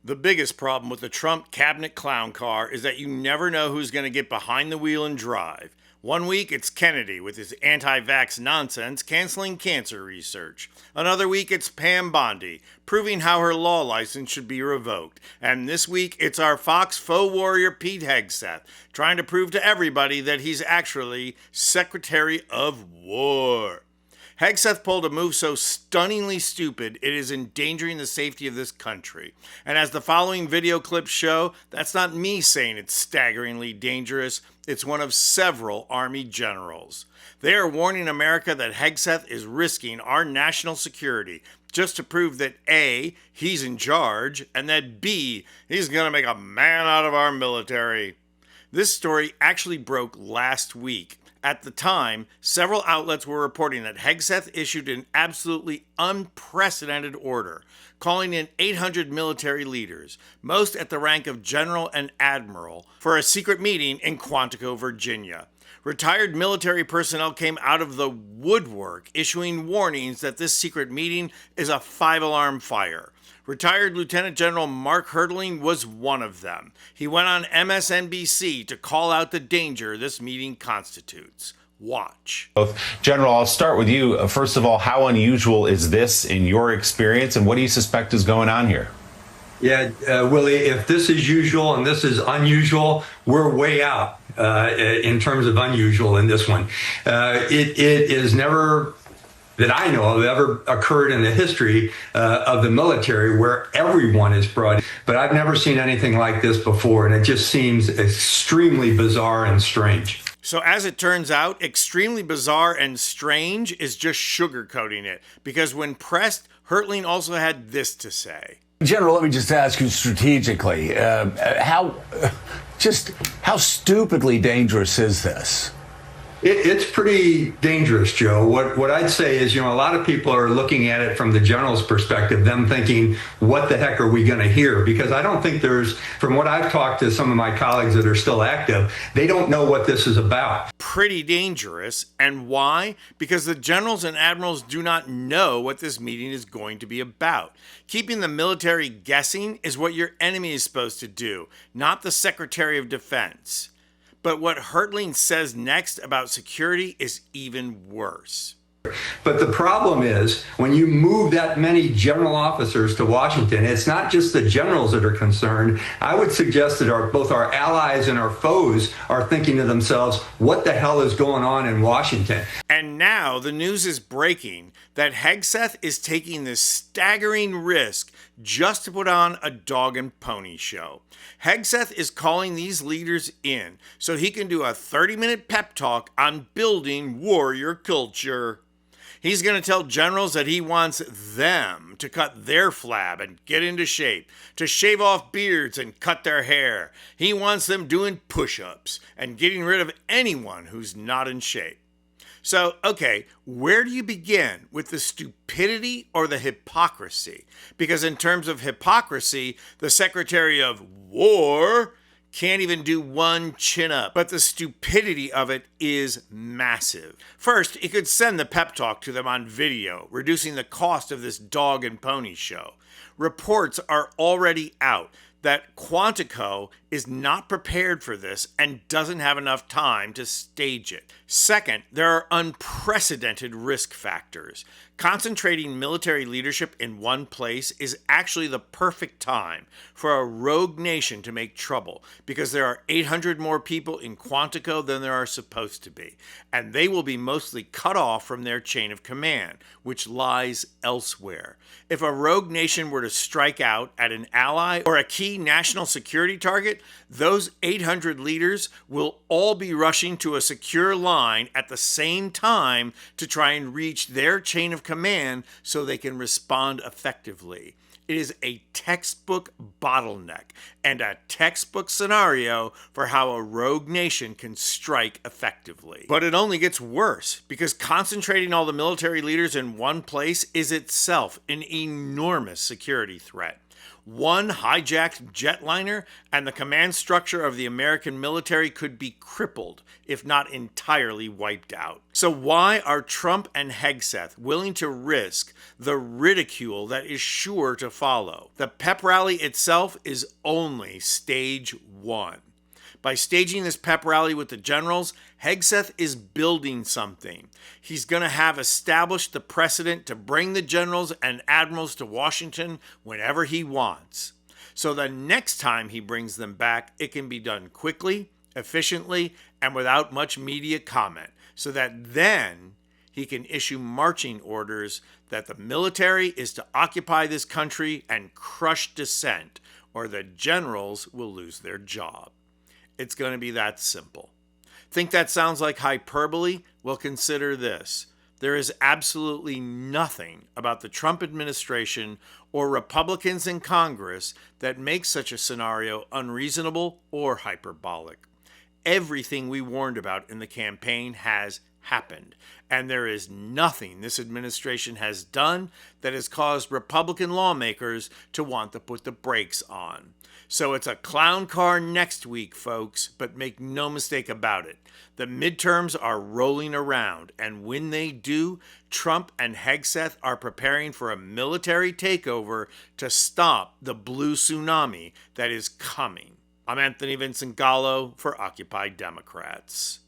The biggest problem with the Trump cabinet clown car is that you never know who's going to get behind the wheel and drive. One week it's Kennedy with his anti-vax nonsense canceling cancer research. Another week it's Pam Bondi proving how her law license should be revoked. And this week it's our Fox faux warrior Pete Hegseth trying to prove to everybody that he's actually Secretary of War. Hegseth pulled a move so stunningly stupid it is endangering the safety of this country. And as the following video clips show, that's not me saying it's staggeringly dangerous. It's one of several Army generals. They are warning America that Hegseth is risking our national security just to prove that A, he's in charge, and that B, he's going to make a man out of our military. This story actually broke last week. At the time, several outlets were reporting that Hegseth issued an absolutely unprecedented order, calling in 800 military leaders, most at the rank of general and admiral, for a secret meeting in Quantico, Virginia. Retired military personnel came out of the woodwork, issuing warnings that this secret meeting is a five-alarm fire. Retired Lieutenant General Mark Hertling was one of them. He went on MSNBC to call out the danger this meeting constitutes. Watch. General, I'll start with you. First of all, how unusual is this in your experience, and what do you suspect is going on here? Yeah, Willie, if this is usual and this is unusual, we're way out in terms of unusual in this one. It is never, that I know of, ever occurred in the history of the military where everyone is brought in. But I've never seen anything like this before, and it just seems extremely bizarre and strange. So as it turns out, extremely bizarre and strange is just sugarcoating it, because when pressed, Hertling also had this to say. General, let me just ask you strategically, how stupidly dangerous is this? It's pretty dangerous, Joe. What I'd say is, a lot of people are looking at it from the general's perspective, them thinking, what the heck are we going to hear? Because I don't think from what I've talked to some of my colleagues that are still active, they don't know what this is about. Pretty dangerous. And why? Because the generals and admirals do not know what this meeting is going to be about. Keeping the military guessing is what your enemy is supposed to do, not the Secretary of Defense. But what Hertling says next about security is even worse. But the problem is, when you move that many general officers to Washington, it's not just the generals that are concerned. I would suggest that both our allies and our foes are thinking to themselves, what the hell is going on in Washington? And now the news is breaking that Hegseth is taking this staggering risk just to put on a dog and pony show. Hegseth is calling these leaders in so he can do a 30-minute pep talk on building warrior culture. He's going to tell generals that he wants them to cut their flab and get into shape, to shave off beards and cut their hair. He wants them doing push-ups and getting rid of anyone who's not in shape. So, okay, where do you begin with the stupidity or the hypocrisy? Because in terms of hypocrisy, the Secretary of War can't even do one chin-up. But the stupidity of it is massive. First, it could send the pep talk to them on video, reducing the cost of this dog and pony show. Reports are already out that Quantico is not prepared for this and doesn't have enough time to stage it. Second, there are unprecedented risk factors. Concentrating military leadership in one place is actually the perfect time for a rogue nation to make trouble, because there are 800 more people in Quantico than there are supposed to be, and they will be mostly cut off from their chain of command, which lies elsewhere. If a rogue nation were to strike out at an ally or a key national security target, those 800 leaders will all be rushing to a secure line at the same time to try and reach their chain of command so they can respond effectively. It is a textbook bottleneck and a textbook scenario for how a rogue nation can strike effectively. But it only gets worse, because concentrating all the military leaders in one place is itself an enormous security threat. One hijacked jetliner and the command structure of the American military could be crippled, if not entirely wiped out. So why are Trump and Hegseth willing to risk the ridicule that is sure to follow? The pep rally itself is only stage one. By staging this pep rally with the generals, Hegseth is building something. He's going to have established the precedent to bring the generals and admirals to Washington whenever he wants. So the next time he brings them back, it can be done quickly, efficiently, and without much media comment, so that then he can issue marching orders that the military is to occupy this country and crush dissent, or the generals will lose their job. It's going to be that simple. Think that sounds like hyperbole? Well, consider this. There is absolutely nothing about the Trump administration or Republicans in Congress that makes such a scenario unreasonable or hyperbolic. Everything we warned about in the campaign has happened, and there is nothing this administration has done that has caused Republican lawmakers to want to put the brakes on. So it's a clown car next week, folks, but make no mistake about it. The midterms are rolling around, and when they do, Trump and Hegseth are preparing for a military takeover to stop the blue tsunami that is coming. I'm Anthony Vincent Gallo for Occupy Democrats.